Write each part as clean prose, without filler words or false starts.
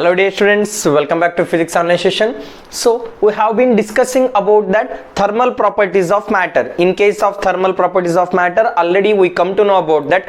Hello dear students, welcome back to physics online session. So we have been discussing about that thermal properties of matter. In case of thermal properties of matter, already we come to know about that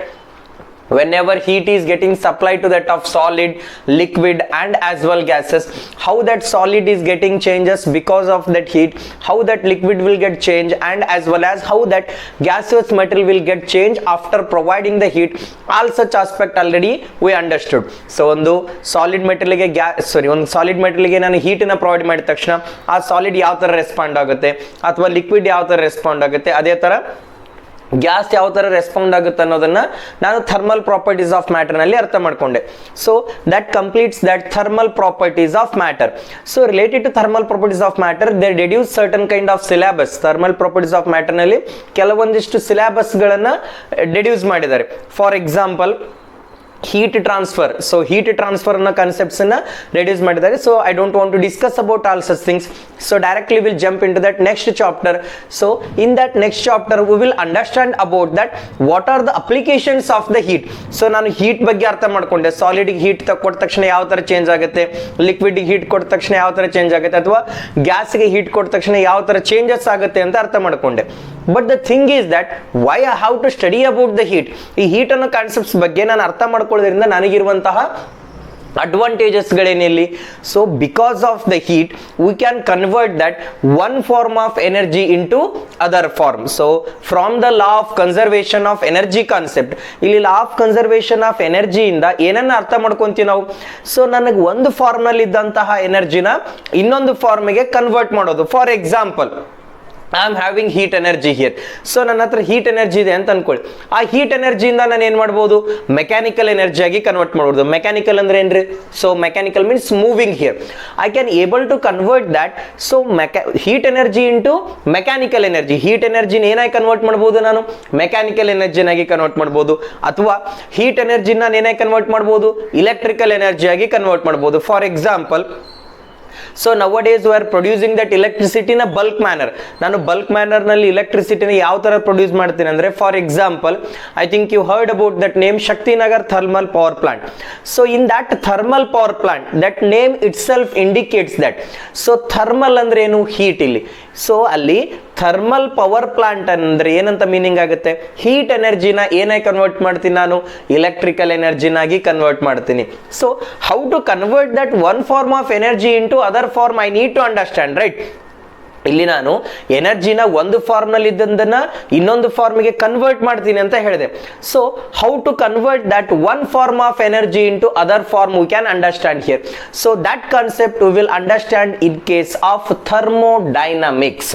whenever heat is getting supplied to that of solid, liquid and as well gases, how that solid is getting changes because of that heat, how that liquid will get changed, and as well as how that gaseous material will get changed after providing the heat. All such aspect already we understood. So ಒಂದು solid material ಗೆ ಒಂದು solid material ಗೆ ನಾನು heat ಅನ್ನು provide ಮಾಡಿದ ತಕ್ಷಣ ಆ solid ಯಾವ ತರ ರೆಸ್ಪಾಂಡ್ ಆಗುತ್ತೆ ಅಥವಾ ಲಿಕ್ವಿಡ್ ಯಾವ ತರ ರೆಸ್ಪಾಂಡ್ ಆಗುತ್ತೆ, ಅದೇ ತರ ಗ್ಯಾಸ್ ಯಾವ ತರ ರೆಸ್ಪಾಂಡ್ ಆಗುತ್ತೆ ಅನ್ನೋದನ್ನ ನಾನು ಥರ್ಮಲ್ ಪ್ರಾಪರ್ಟೀಸ್ ಆಫ್ ಮ್ಯಾಟರ್ ನಲ್ಲಿ ಅರ್ಥ ಮಾಡ್ಕೊಂಡೆ. So that completes that thermal properties of matter. So related to thermal properties of matter they deduce certain kind of syllabus. Thermal properties of matter ನಲ್ಲಿ ಕೆಲವೊಂದಿಷ್ಟು ಸಿಲೆಬಸ್ ಗಳನ್ನ deduce ಮಾಡಿದ್ದಾರೆ. For example heat transfer. So heat transfer na concepts na reduce ಮಾಡಿದ್ದಾರೆ. So I don't want to discuss about all such things, so directly we'll jump into that next chapter. So in that next chapter we will understand about that what are the applications of the heat. So ನಾನು heat ಬಗ್ಗೆ ಅರ್ಥ ಮಾಡ್ಕೊಂಡೆ. Solid ಗೆ heat ಕೊಟ್ಟ ತಕ್ಷಣ ಯಾವ ತರ change ಆಗುತ್ತೆ, liquid ಗೆ heat ಕೊಟ್ಟ ತಕ್ಷಣ ಯಾವ ತರ ಚೇಂಜ್ ಆಗುತ್ತೆ, ಅಥವಾ ಗ್ಯಾಸ್ ಗೆ heat ಕೊಟ್ಟ ತಕ್ಷಣ ಯಾವ ತರ ಚೇಂಜಸ್ ಆಗುತ್ತೆ ಅಂತ ಅರ್ಥ ಮಾಡ್ಕೊಂಡೆ. But the thing is that why I have to study about the heat? ಈ heat ಅನ್ನೋ ಕಾನ್ಸೆಪ್ಟ್ಸ್ ಬಗ್ಗೆ ನಾನು ಅರ್ಥ ಮಾಡ್ಕೊಳ್ಳೋದ್ರಿಂದ ನನಗಿರುವಂತಹ ಅಡ್ವಾಂಟೇಜಸ್ ಗಳೇನಿಲ್ಲಿ. So because of the heat we can convert that one form of energy into other form. So from the law of conservation of energy concept, ಇಲ್ಲಿ law of conservation of ಎನರ್ಜಿಯಿಂದ ಏನನ್ನ ಅರ್ಥ ಮಾಡ್ಕೊಂತೀವಿ ನಾವು. ಸೊ ನನಗೆ ಒಂದು form ನಲ್ಲಿ ಇದ್ದಂತಹ ಎನರ್ಜಿನ ಇನ್ನೊಂದು ಫಾರ್ಮ್ಗೆ ಕನ್ವರ್ಟ್ ಮಾಡೋದು. For example I am having heat energy here. So ನನ್ನ ಹತ್ರ ಹೀಟ್ ಎನರ್ಜಿ ಇದೆ ಅಂತ ಅನ್ಕೊಳ್ಳಿ. ಆ ಹೀಟ್ ಎನರ್ಜಿಯಿಂದ ನಾನು ಏನ್ ಮಾಡ್ಬೋದು, ಮೆಕ್ಯಾನಿಕಲ್ ಎನರ್ಜಿ ಆಗಿ ಕನ್ವರ್ಟ್ ಮಾಡ್ಬೋದು. ಮೆಕ್ಯಾನಿಕಲ್ ಅಂದ್ರೆ ಏನ್ರಿ? So mechanical means moving here. I can able to convert that. So heat energy into mechanical energy. Heat ಎನರ್ಜಿನ ಏನಾಗಿ ಕನ್ವರ್ಟ್ ಮಾಡ್ಬೋದು, ನಾನು ಮೆಕ್ಯಾನಿಕಲ್ ಎನರ್ಜಿನಾಗಿ ಕನ್ವರ್ಟ್ ಮಾಡ್ಬೋದು, ಅಥವಾ ಹೀಟ್ ಎನರ್ಜಿನ ನಾನು ಏನಾಗಿ ಕನ್ವರ್ಟ್ ಮಾಡ್ಬೋದು, ಇಲೆಕ್ಟ್ರಿಕಲ್ ಎನರ್ಜಿ ಆಗಿ ಕನ್ವರ್ಟ್ ಮಾಡ್ಬೋದು. For example, so nowadays we are producing that electricity in a bulk manner. ನಾನು ಬಲ್ಕ್ ಮ್ಯಾನರ್ ನಲ್ಲಿ ಎಲೆಕ್ಟ್ರಿಸಿಟಿನ ಯಾವ ತರ ಪ್ರೊಡ್ಯೂಸ್ ಮಾಡ್ತೀನಿ ಅಂದ್ರೆ, for example I think you heard about that name Shaktinagar thermal power plant. So in that thermal power plant, that name itself indicates that. So thermal ಅಂದ್ರೆ ಏನು? Heat. ಇಲ್ಲಿ ಸೊ ಅಲ್ಲಿ ಥರ್ಮಲ್ ಪವರ್ ಪ್ಲಾಂಟ್ ಅಂದ್ರೆ ಏನಂತ meaning ಆಗುತ್ತೆ, heat ಎನರ್ಜಿನ ಏನಾಗಿ convert ಮಾಡ್ತೀನಿ ನಾನು, ಇಲೆಕ್ಟ್ರಿಕಲ್ ಎನರ್ಜಿನಾಗಿ ಕನ್ವರ್ಟ್ ಮಾಡ್ತೀನಿ. So how to convert that one form of energy into other form I need to understand, right? ಇಲ್ಲಿ ನಾನು ಎನರ್ಜಿನ ಒಂದು ಫಾರ್ಮ್ ನಲ್ಲಿ ಇದ್ದದನ್ನ ಇನ್ನೊಂದು ಫಾರ್ಮ್ಗೆ ಕನ್ವರ್ಟ್ ಮಾಡ್ತೀನಿ ಅಂತ ಹೇಳಿದೆ. So how to convert that one form of energy into other form we can understand here. So that concept we will understand in case of thermodynamics.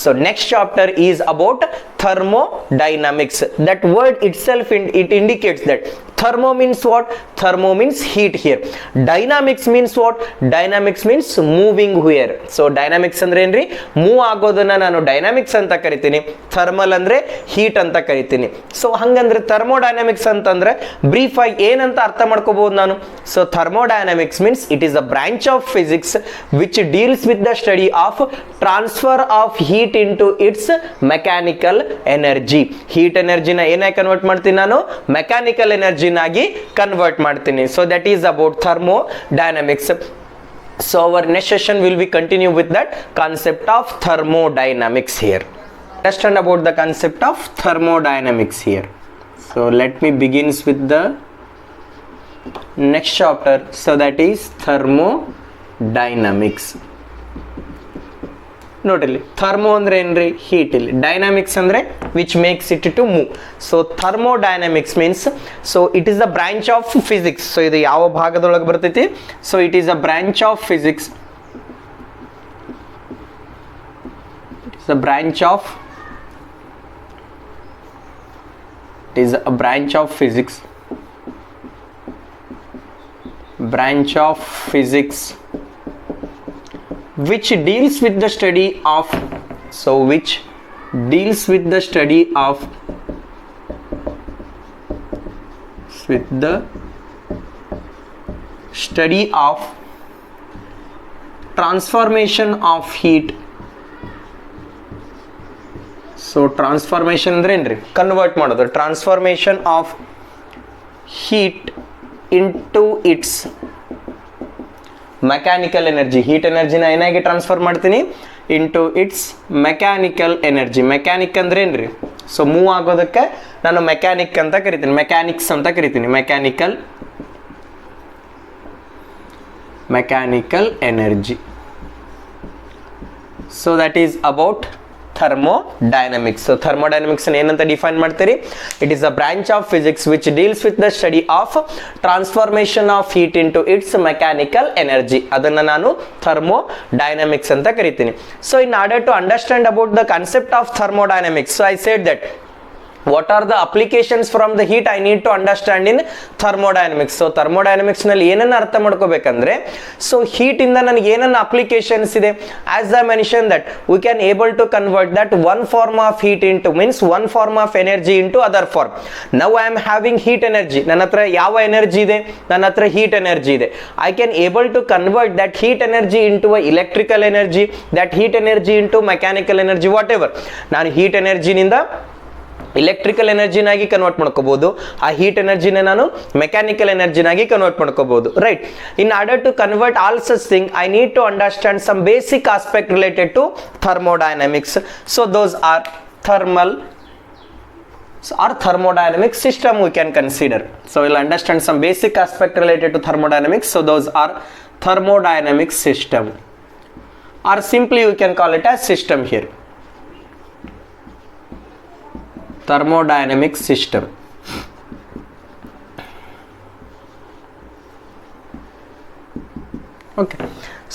So next chapter is about thermodynamics. That word itself it indicates that thermo means what? Thermo means heat here. Dynamics means what? Dynamics means moving here. So dynamics ಅಂದ್ರೆ ಏನ್ರಿ? Move ಆಗೋದನ್ನ ನಾನು dynamics ಅಂತ ಕರಿತೀನಿ, thermal ಅಂದ್ರೆ heat ಅಂತ ಕರಿತೀನಿ. So ಹಂಗಂದ್ರೆ ಥರ್ಮೋಡೈನಾಮಿಕ್ಸ್ ಅಂತಂದ್ರೆ ಬ್ರೀಫ್ ಆಗಿ ಏನಂತ ಅರ್ಥ ಮಾಡ್ಕೋಬಹುದು ನಾನು. So thermodynamics means it is a branch of physics which deals with the study of transfer of heat into its mechanical energy. Heat ಎನರ್ಜಿನ ಏನಾಗಿ ಕನ್ವರ್ಟ್ ಮಾಡ್ತೀನಿ ನಾನು, ಮೆಕ್ಯಾನಿಕಲ್ ಎನರ್ಜಿನಾಗಿ ಕನ್ವರ್ಟ್ ಮಾಡ್ತೀನಿ. So that is about thermodynamics. So our next session will be continue with that concept of thermodynamics here. Understand about the concept of thermodynamics here. So let me begins with the next chapter. So that is thermodynamics. Note ಇಲ್ಲಿ thermo ಅಂದ್ರೆ ಏನ್ರಿ? Heat. ಇಲ್ಲಿ dynamics ಅಂದ್ರೆ which makes it to move. So thermodynamics means, so it is the branch of physics. So ಇದು ಯಾವ ಭಾಗದೊಳಗೆ ಬರ್ತೈತಿ? So it is a branch of physics. It is a branch of, it is a branch of physics, branch of physics which deals with the study of, so which deals with the study of, with the study of transformation of heat. So transformation ಅಂದ್ರೆ ಏನ್ರಿ? Convert ಮಾಡೋದು. Transformation of heat into its mechanical energy, heat ಎನರ್ಜಿನ ಏನಾಗಿ transfer ಮಾಡ್ತೀನಿ into its mechanical energy. Mechanic ಅಂದ್ರೆ ಏನ್ರಿ, so move ಆಗೋದಕ್ಕೆ ನಾನು ಮೆಕ್ಯಾನಿಕ್ ಅಂತ ಕರಿತೀನಿ, ಮೆಕ್ಯಾನಿಕ್ಸ್ ಅಂತ ಕರಿತೀನಿ, mechanical energy. So that is about thermodynamics. So thermodynamics ಏನಂತ ಡಿಫೈನ್ ಮಾಡ್ತೀರಿ, it is a branch of physics which deals with the study of transformation of heat into its mechanical energy. ಅದನ್ನು ನಾನು thermodynamics ಅಂತ ಕರಿತೀನಿ. So in order to understand about the concept of thermodynamics, so I said that what are the applications from the heat I need to understand in thermodynamics. So thermodynamics ನಲ್ಲಿ ಏನನ್ನ ಅರ್ಥ ಮಾಡ್ಕೋಬೇಕಂದ್ರೆ, so heat ಇಂದ ನನಗೆ ಏನನ್ನ applications ಇದೆ, as I mentioned that we can able to convert that one form of heat into, means one form of energy into other form. Now I am having heat energy, ನನ್ನ ಹತ್ರ ಯಾವ energy ಇದೆ, ನನ್ನ ಹತ್ರ heat energy ಇದೆ. I can able to convert that heat energy into a electrical energy, that heat energy into mechanical energy, whatever. ನಾನು heat energy ನಿಂದ electrical ಎನರ್ಜಿನಾಗಿ ಕನ್ವರ್ಟ್ ಮಾಡ್ಕೋಬಹುದು, ಆ ಹೀಟ್ ಎನರ್ಜಿನ ನಾನು ಮೆಕ್ಯಾನಿಕಲ್ ಎನರ್ಜಿನಾಗಿ ಕನ್ವರ್ಟ್ ಮಾಡ್ಕೋಬಹುದು, right. In order to convert all such thing I need to understand some basic aspect related to thermodynamics. So those are thermodynamic system we can consider. So we'll understand some basic aspect related to thermodynamics. So those are thermodynamic system, or simply we can call it as system here, thermodynamic system. Okay,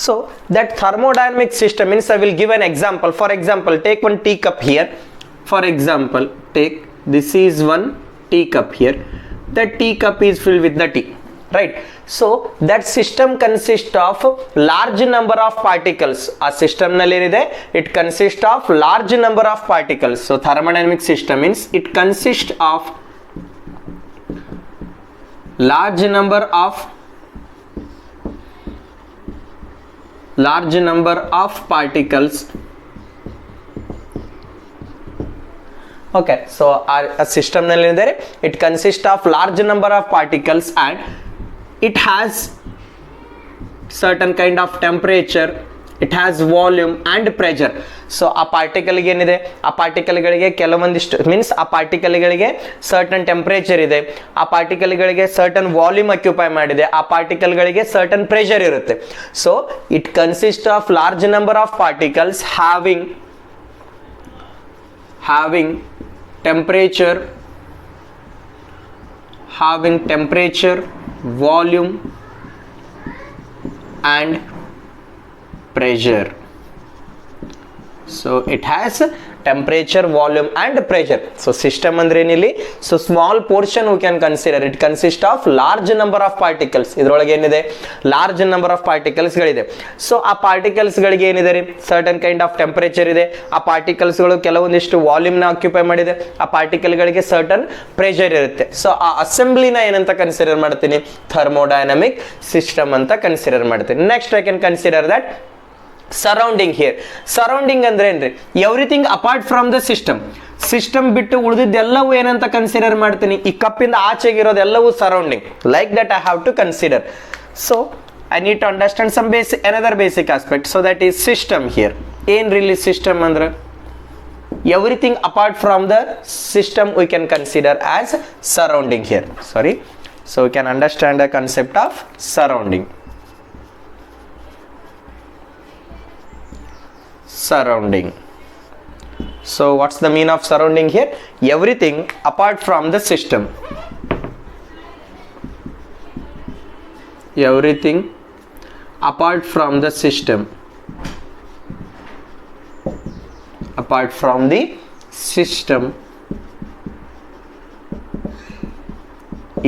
so that thermodynamic system means I will give an example. For example, take one teacup here. For example, take this is one teacup here. That teacup is filled with the tea, right? So that system consists of large number of particles. A system nalli ide, it consists of large number of particles. So thermodynamic system means it consists of large number of particles. Okay, so a system nalli ide, it consists of large number of particles and it has certain kind of temperature, it has volume and pressure. So ಆ particle ಏನಿದೆ, ಆ ಪಾರ್ಟಿಕಲ್ಗಳಿಗೆ ಕೆಲವೊಂದಿಷ್ಟು means ಆ ಪಾರ್ಟಿಕಲ್ಗಳಿಗೆ certain temperature ಇದೆ, ಆ ಪಾರ್ಟಿಕಲ್ಗಳಿಗೆ certain volume occupy ಮಾಡಿದೆ, ಆ ಪಾರ್ಟಿಕಲ್ಗಳಿಗೆ certain pressure ಇರುತ್ತೆ. So it consist of large number of particles having temperature, volume and pressure. So it has temperature, volume and pressure. So system andre enili, so small portion we can consider, it consists of large number of particles. idrolage enide large number of particles galide. So ಆ particles ಗಳಿಗೆ ಏನಿದೆ ರೀ, certain kind of temperature ಇದೆ, ಆ particles ಗಳು ಕೆಲವೊಂದಿಷ್ಟು volume ನ occupy ಮಾಡಿದೆ, ಆ ಪಾರ್ಟಿಕಲ್ ಗಳಿಗೆ certain pressure ಇರುತ್ತೆ. ಸೊ ಆ ಅಸೆಂಬ್ಲಿ ನ ಏನಂತ ಕನ್ಸಿಡರ್ ಮಾಡ್ತೀನಿ, thermodynamic system ಅಂತ ಕನ್ಸಿಡರ್ ಮಾಡ್ತೀನಿ. Next I can consider that surrounding here. surrounding ಅಂದ್ರೆ ಏನ್ರಿ, everything apart from the system ಬಿಟ್ಟು ಉಳಿದಿದ್ದೆಲ್ಲವೂ ಏನಂತ ಕನ್ಸಿಡರ್ ಮಾಡ್ತೀನಿ, ಈ ಕಪ್ಪಿಂದ ಆಚೆಗಿರೋದೆಲ್ಲವೂ surrounding. Like that I have to consider. So I need to understand some another basic aspect. So that is system here. ಏನ್ ರಿಲಿ ಸಿಸ್ಟಮ್ ಅಂದ್ರೆ, everything apart from the system we can consider as surrounding here. Sorry, so we can understand the concept of surrounding. So what's the meaning of surrounding here? Everything apart from the system, everything apart from the system, apart from the system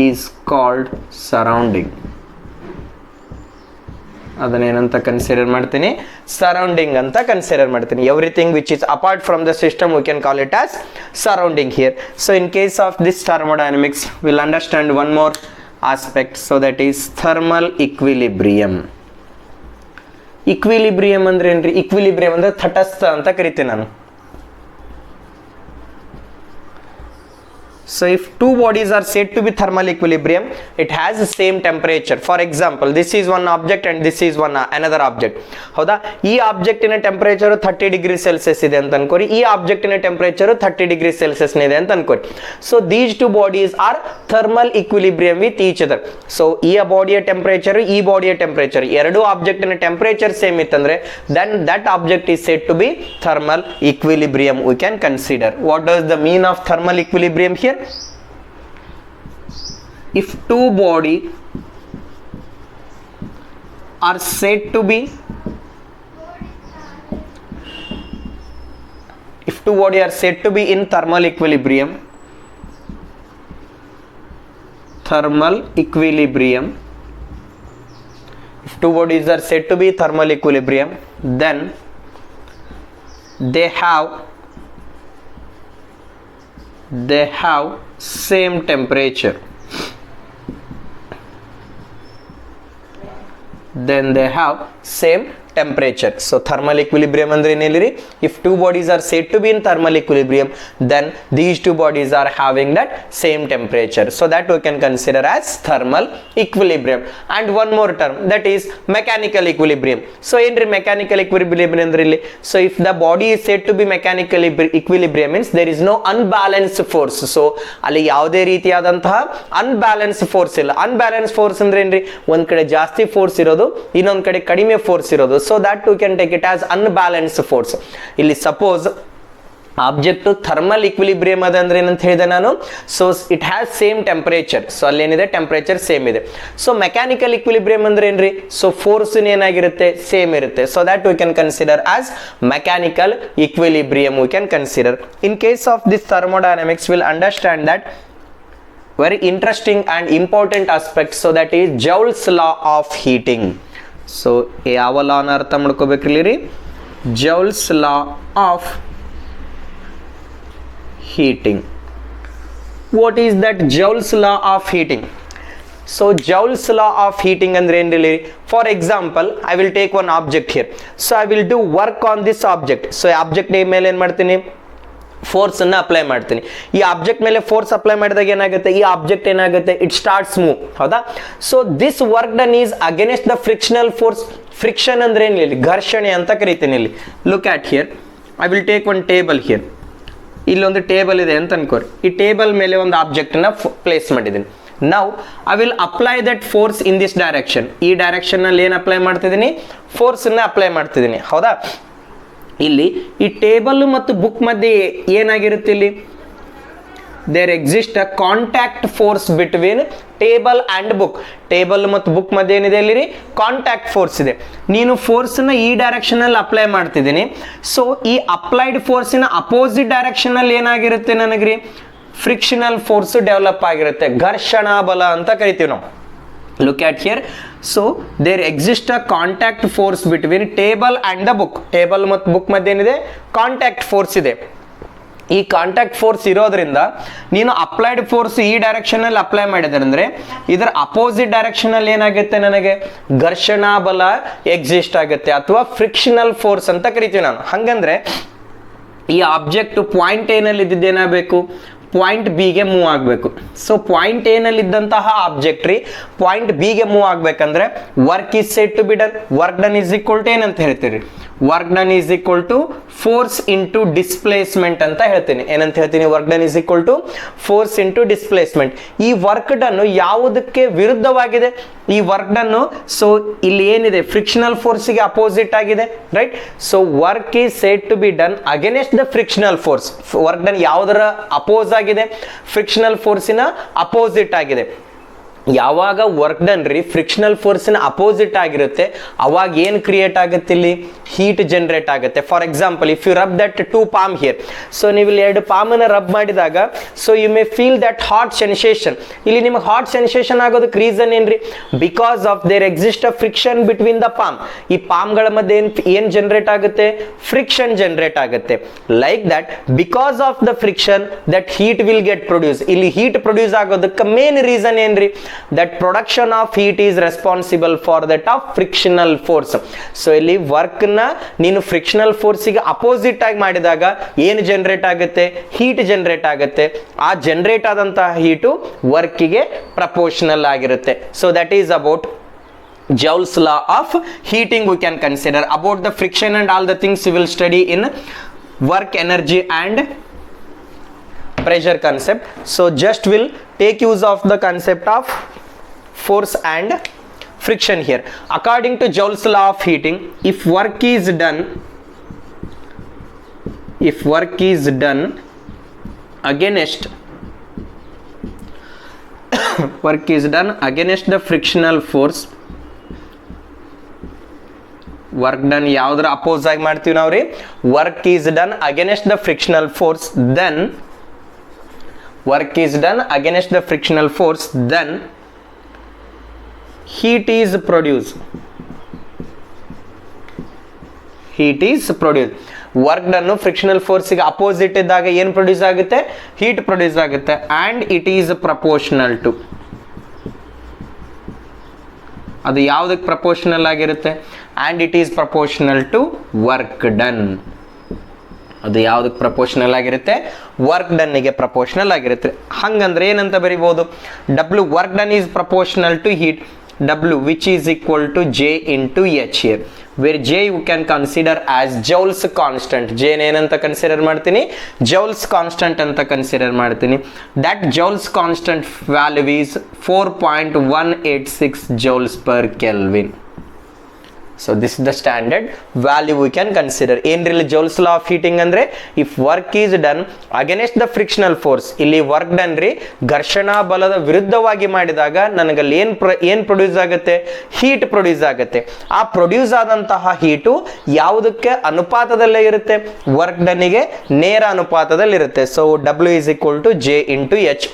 is called surrounding. ಅದನ್ನೇನಂತ consider ಮಾಡ್ತೀನಿ, surrounding ಅಂತ consider ಮಾಡ್ತೀನಿ. Everything which is apart from the system we can call it as surrounding here. So in case of this thermodynamics will understand one more aspect. So that is thermal equilibrium. Equilibrium ಅಂದ್ರೆ ಏನ್ರಿ, equilibrium ಅಂದ್ರೆ ತಟಸ್ಥ ಅಂತ ಕರಿತೀನಿ ನಾನು. So if two bodies are said to be thermal equilibrium, it has the same temperature. For example, this is one object and this is another object. ಹೌದಾ, ಈ object ಇನ ಟೆಂಪರೇಚರ್ 30 ಡಿಗ್ರಿ ಸೆಲ್ಸಿಯಸ್ ಇದೆ ಅಂತ ಅನ್ಕೋರಿ, ಈ ಆಬ್ಜೆಕ್ಟ್ ಇನ temperature 30 degree Celsius ಇದೆ ಅಂತ ಅನ್ಕೋರಿ. So these two bodies are thermal equilibrium with each other. So ಈ ಬಾಡಿಯ ಟೆಂಪರೇಚರ್, ಈ ಬಾಡಿಯ ಟೆಂಪರೇಚರ್, ಎರಡು ಆಬ್ಜೆಕ್ಟ್ ಇನ ಟೆಂಪರೇಚರ್ ಸೇಮ್ ಇತ್ತಂದ್ರೆ then that object is said to be thermal equilibrium. We can consider. What does the mean of thermal equilibrium here? If two body are said to be in thermal equilibrium, if two bodies are said to be thermal equilibrium, then they have same temperature. So thermal equilibrium andre ಏನು ಹೇಳಿರಿ, if two bodies are said to be in thermal equilibrium, then these two bodies are having that same temperature. So that we can consider as thermal equilibrium. And one more term, that is mechanical equilibrium. So ಏನ್ರಿ mechanical equilibrium ಅಂದ್ರೆ ಇಲ್ಲಿ, so if the body is said to be mechanical equilibrium means there is no unbalanced force. So ಅಲ್ಲಿ ಯಾವುದೇ ರೀತಿಯಾದಂತಹ unbalanced force ಇಲ್ಲ. unbalanced force ಅಂದ್ರೆ ಏನ್ರಿ, ಒಂದ್ ಕಡೆ ಜಾಸ್ತಿ ಫೋರ್ಸ್ ಇರೋದು, ಇನ್ನೊಂದ್ ಕಡೆ ಕಡಿಮೆ ಫೋರ್ಸ್ ಇರೋದು. So that we can take it as unbalanced force. ಇಲ್ಲಿ suppose ಆಬ್ಜೆಕ್ಟ್ ಥರ್ಮಲ್ ಇಕ್ವಿಲಿಬ್ರಿಯಂ ಅದ ಅಂದ್ರೆ ಏನಂತ ಹೇಳಿದೆ ನಾನು, so it has same temperature. So ಅಲ್ಲೇನಿದೆ ಟೆಂಪರೇಚರ್ ಸೇಮ್ ಇದೆ. ಸೊ ಮೆಕ್ಯಾನಿಕಲ್ ಇಕ್ವಿಲಿಬ್ರಿಯಂ ಅಂದ್ರೆ ಏನ್ರಿ, ಸೊ ಫೋರ್ಸ್ ಏನಾಗಿರುತ್ತೆ, ಸೇಮ್ ಇರುತ್ತೆ. So that we can consider as mechanical equilibrium we can consider. In case of this thermodynamics will understand that very interesting and important aspect. So that is Joule's law of heating. So ಯಾವ ಲಾ ನ ಅರ್ಥ ಮಾಡ್ಕೋಬೇಕ್ರಿ ರೀ, Joule's law of heating. What is that Joule's law of heating? So Joule's law of heating ಅಂದ್ರೆ ಏನ್ರಿ, for example I will take one object here. So I will do work on this object. So object ಮೇಲೆ ಏನ್ ಮಾಡ್ತೀನಿ, force ಅನ್ನ apply ಮಾಡ್ತೀನಿ. ಈ object ಮೇಲೆ force apply ಮಾಡಿದಾಗ ಏನಾಗುತ್ತೆ, ಈ ಆಬ್ಜೆಕ್ಟ್ ಏನಾಗುತ್ತೆ, ಇಟ್ ಸ್ಟಾರ್ಟ್ಸ್ ಮೂವ್. ಹೌದಾ, so this work done is against the frictional force. Friction ಅಂದ್ರೆ ಏನಿಲ್ಲ, ಘರ್ಷಣೆ ಅಂತ ಕರಿತೀನಿ. ಇಲ್ಲಿ look at here, I will take one table here. ಇಲ್ಲೊಂದು ಟೇಬಲ್ ಇದೆ ಅಂತ ಅನ್ಕೋರಿ, ಈ ಟೇಬಲ್ ಮೇಲೆ ಒಂದು ಆಬ್ಜೆಕ್ಟ್ ನ ಪ್ಲೇಸ್ ಮಾಡಿದ್ದೀನಿ. ನಾವು I will apply that force in this direction. ಈ ಡೈರೆಕ್ಷನ್ ನಲ್ಲಿ ಏನ್ ಅಪ್ಲೈ ಮಾಡ್ತಿದ್ದೀನಿ, ಫೋರ್ಸ್ ಅನ್ನ ಅಪ್ಲೈ ಮಾಡ್ತಿದ್ದೀನಿ. ಹೌದಾ, ಇಲ್ಲಿ ಈ ಟೇಬಲ್ ಮತ್ತು ಬುಕ್ ಮಧ್ಯೆ ಏನಾಗಿರುತ್ತೆ, ಇಲ್ಲಿ there exist a contact force between table and book. Table ಮತ್ತು ಬುಕ್ ಮಧ್ಯೆ ಏನಿದೆ, ಇಲ್ಲಿ ಕಾಂಟ್ಯಾಕ್ಟ್ ಫೋರ್ಸ್ ಇದೆ. ನೀನು ಫೋರ್ಸ್ ನ ಈ ಡೈರೆಕ್ಷನ್ ಅಲ್ಲಿ ಅಪ್ಲೈ ಮಾಡ್ತಿದ್ದೀನಿ. ಸೊ ಈ ಅಪ್ಲೈಡ್ ಫೋರ್ಸಿನ ಅಪೋಸಿಟ್ ಡೈರೆಕ್ಷನ್ ಅಲ್ಲಿ ಏನಾಗಿರುತ್ತೆ ನನಗ್ರಿ, ಫ್ರಿಕ್ಷನಲ್ ಫೋರ್ಸ್ ಡೆವಲಪ್ ಆಗಿರುತ್ತೆ, ಘರ್ಷಣಾ ಬಲ ಅಂತ ಕರಿತೀವಿ ನಾವು. Look at here. So there exists a contact force between table and the book. Table ಮತ್ತು book ಮಧ್ಯೆ ಏನಿದೆ, ಕಾಂಟ್ಯಾಕ್ಟ್ ಫೋರ್ಸ್ ಇದೆ. ಈ ಕಾಂಟ್ಯಾಕ್ಟ್ ಫೋರ್ಸ್ ಇರೋದ್ರಿಂದ ನೀನು ಅಪ್ಲೈಡ್ ಫೋರ್ಸ್ ಈ ಡೈರೆಕ್ಷನ್ ಅಲ್ಲಿ ಅಪ್ಲೈ ಮಾಡಿದ್ರೆ ಅಂದ್ರೆ ಇದರ ಅಪೋಸಿಟ್ ಡೈರೆಕ್ಷನ್ ಅಲ್ಲಿ ಏನಾಗುತ್ತೆ, ನನಗೆ ಘರ್ಷಣಾ ಬಲ ಎಕ್ಸಿಸ್ಟ್ ಆಗುತ್ತೆ ಅಥವಾ ಫ್ರಿಕ್ಷನಲ್ ಫೋರ್ಸ್ ಅಂತ ಕರಿತೀವಿ ನಾನು. ಹಂಗಂದ್ರೆ ಈ ಆಬ್ಜೆಕ್ಟ್ ಪಾಯಿಂಟ್ ಏನಲ್ಲಿ ಇದ್ದಿದ್ದೇನಾಗಬೇಕು, ಪಾಯಿಂಟ್ ಬಿ ಗೆ ಮೂವ್ ಆಗಬೇಕು. ಸೊ ಪಾಯಿಂಟ್ ಎ ನಲ್ಲಿ ಇದ್ದಂತಹ ಆಬ್ಜೆಕ್ಟ್ ರೀ ಪಾಯಿಂಟ್ ಬಿ ಗೆ ಮೂವ್ ಆಗ್ಬೇಕಂದ್ರೆ work is said to be done. Work done is equal to ಏನಂತ ಹೇಳ್ತೀರಿ, work done is equal to force into displacement ಅಂತ ಹೇಳ್ತೀನಿ. ಏನಂತ ಹೇಳ್ತೀನಿ, work done is equal to force into displacement. ಈ ವರ್ಕ್ ಡನ್ ಯಾವುದಕ್ಕೆ ವಿರುದ್ಧವಾಗಿದೆ, ಈ ವರ್ಕ್ ಡನ್ ಸೊ ಇಲ್ಲಿ ಏನಿದೆ ಫ್ರಿಕ್ಷನಲ್ ಫೋರ್ಸ್ಗೆ ಅಪೋಸಿಟ್ ಆಗಿದೆ, right. So work is said to be done against the frictional force. Work done ಯಾವುದರ ಅಪೋಸ್ ಆಗಿದೆ, ಫ್ರಿಕ್ಷನಲ್ ಫೋರ್ಸಿನ ಅಪೋಸಿಟ್ ಆಗಿದೆ. ಯಾವಾಗ ವರ್ಕ್ ಡನ್ ರೀ ಫ್ರಿಕ್ಷನಲ್ ಫೋರ್ಸಿನ ಅಪೋಸಿಟ್ ಆಗಿರುತ್ತೆ ಅವಾಗ ಏನು ಕ್ರಿಯೇಟ್ ಆಗುತ್ತೆ, ಇಲ್ಲಿ ಹೀಟ್ ಜನರೇಟ್ ಆಗುತ್ತೆ. For example if you rub that two palm here, so ನೀವು ಇಲ್ಲಿ ಎರಡು ಪಾಮನ್ನ ರಬ್ ಮಾಡಿದಾಗ so you may feel that hot sensation. ಇಲ್ಲಿ ನಿಮಗೆ ಹಾಟ್ ಸೆನ್ಸೇಷನ್ ಆಗೋದಕ್ಕೆ ರೀಸನ್ ಏನ್ರಿ, because of there exist a friction between the palm. ಈ ಪಾಮ್ಗಳ ಮಧ್ಯೆ ಏನ್ ಜನರೇಟ್ ಆಗುತ್ತೆ, ಫ್ರಿಕ್ಷನ್ ಜನರೇಟ್ ಆಗುತ್ತೆ. Like that because of the friction that heat will get produce. ಇಲ್ಲಿ ಹೀಟ್ ಪ್ರೊಡ್ಯೂಸ್ ಆಗೋದಕ್ಕೆ ಮೇನ್ ರೀಸನ್ ಏನ್ರಿ, that production of heat is responsible for that of frictional force. So ಇಲ್ಲಿ work ನ ನೀನು frictional ಫೋರ್ಸಿಗೆ opposite ಆಗಿ ಮಾಡಿದಾಗ ಏನು ಜನರೇಟ್ ಆಗುತ್ತೆ, ಹೀಟ್ ಜನರೇಟ್ ಆಗುತ್ತೆ. ಆ ಜನರೇಟ್ ಆದಂತಹ ಹೀಟು ವರ್ಕಿಗೆ ಪ್ರಪೋರ್ಷನಲ್ ಆಗಿರುತ್ತೆ. So that is about Joule's law of heating. We can consider about the friction and all the things we will study in work, energy and pressure concept. So just will take use of the concept of force and friction here. According to Joule's law of heating, if work is done against work is done against the frictional force, work done ಯಾವ್ದ್ರ oppose ಆಗಿ ಮಾಡ್ತೀವಿ ನಾವ್ರಿ, work is done against the frictional force, then work is done against the frictional force, then heat is produced. Work done frictional ಫೋರ್ಸ್ಗೆ opposite ಇದ್ದಾಗ ಏನು produce ಆಗುತ್ತೆ, heat produce ಆಗುತ್ತೆ. And it is proportional to, ಅದು ಯಾವುದಕ್ಕೆ proportional ಆಗಿರುತ್ತೆ, and it is proportional to work done. ಅದು ಯಾವುದಕ್ಕೆ ಪ್ರಪೋರ್ಷನಲ್ ಆಗಿರುತ್ತೆ, ವರ್ಕ್ ಡನ್ನಿಗೆ ಪ್ರಪೋರ್ಷನಲ್ ಆಗಿರುತ್ತೆ. ಹಂಗಂದ್ರೆ ಏನಂತ ಬರಿಬಹುದು, W work done is proportional to heat, W which is equal to J into H here, where J you can consider as Joule's constant. J ಏನಂತ consider ಮಾಡ್ತೀನಿ, Joule's constant ಅಂತ consider ಮಾಡ್ತೀನಿ. That Joule's constant value is 4.186 joules per Kelvin. So this is the standard value we can consider. ಏನ್ರಿಲ್ಲಿ Joule's law of heating ಅಂದ್ರೆ, if work is done against the frictional force, ಇಲ್ಲಿ work done ರೀ ಘರ್ಷಣಾ ಬಲದ ವಿರುದ್ಧವಾಗಿ ಮಾಡಿದಾಗ ನನಗಲ್ಲಿ ಏನ್ produce ಆಗುತ್ತೆ, heat produce ಆಗುತ್ತೆ. ಆ ಪ್ರೊಡ್ಯೂಸ್ ಆದಂತಹ ಹೀಟು ಯಾವುದಕ್ಕೆ ಅನುಪಾತದಲ್ಲೇ ಇರುತ್ತೆ, ವರ್ಕ್ ಡನ್ನಿಗೆ ನೇರ ಅನುಪಾತದಲ್ಲಿರುತ್ತೆ. So W is equal to J into H,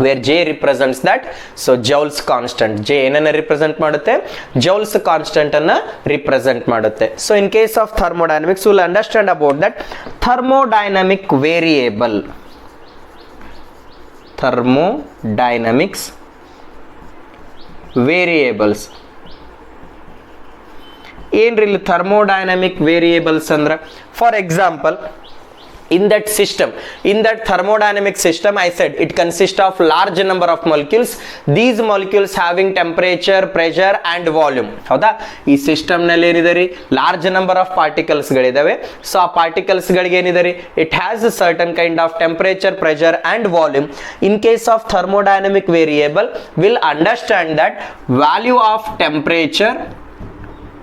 where J represents that. So Joule's constant, J ಏನನ್ನ ರಿಪ್ರೆಸೆಂಟ್ ಮಾಡುತ್ತೆ, Joule's constant ಅನ್ನ ರಿಪ್ರೆಸೆಂಟ್ ಮಾಡುತ್ತೆ. So in case of thermodynamics, we will understand about that thermodynamic variables. ಏನ್ರಿಲ್ಲಿ thermodynamic variables ಅಂದ್ರ, for example, in that thermodynamic system, I said it consists of large number of molecules. These molecules having temperature, pressure and volume. ಹೌದಾ, ಈ system ನಲ್ಲಿ ಏನಿದೆ ರೀ, large number of particles ಗಳಿದಾವೆ. So ಆ particles ಗಳಿಗೆ ಏನಿದೆ ರೀ, it has a certain kind of temperature, pressure and volume. In case of thermodynamic variable, will understand that value of temperature,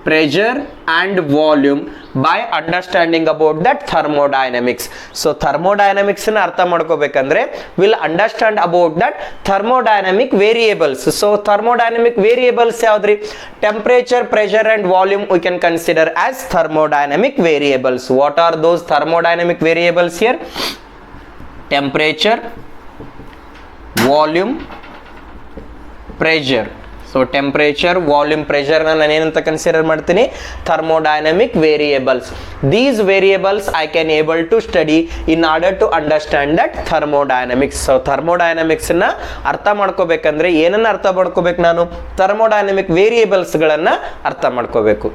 pressure and volume by understanding about that thermodynamics. So thermodynamics na artha madkobekandre will understand about that thermodynamic variables. So thermodynamic variables yavudri, temperature, pressure and volume we can consider as thermodynamic variables. What are those thermodynamic variables here? Temperature, volume, pressure. So temperature, volume, pressure na ನಾನು ಏನಂತ consider ಮಾಡ್ತೀನಿ, thermodynamic variables. These variables I can able to study in order to understand that thermodynamics. So thermodynamics ನ ಅರ್ಥ ಮಾಡ್ಕೋಬೇಕಂದ್ರೆ ಏನನ್ನ ಅರ್ಥ ಮಾಡ್ಕೋಬೇಕು ನಾನು, thermodynamic variables ಗಳನ್ನ ಅರ್ಥ ಮಾಡ್ಕೋಬೇಕು.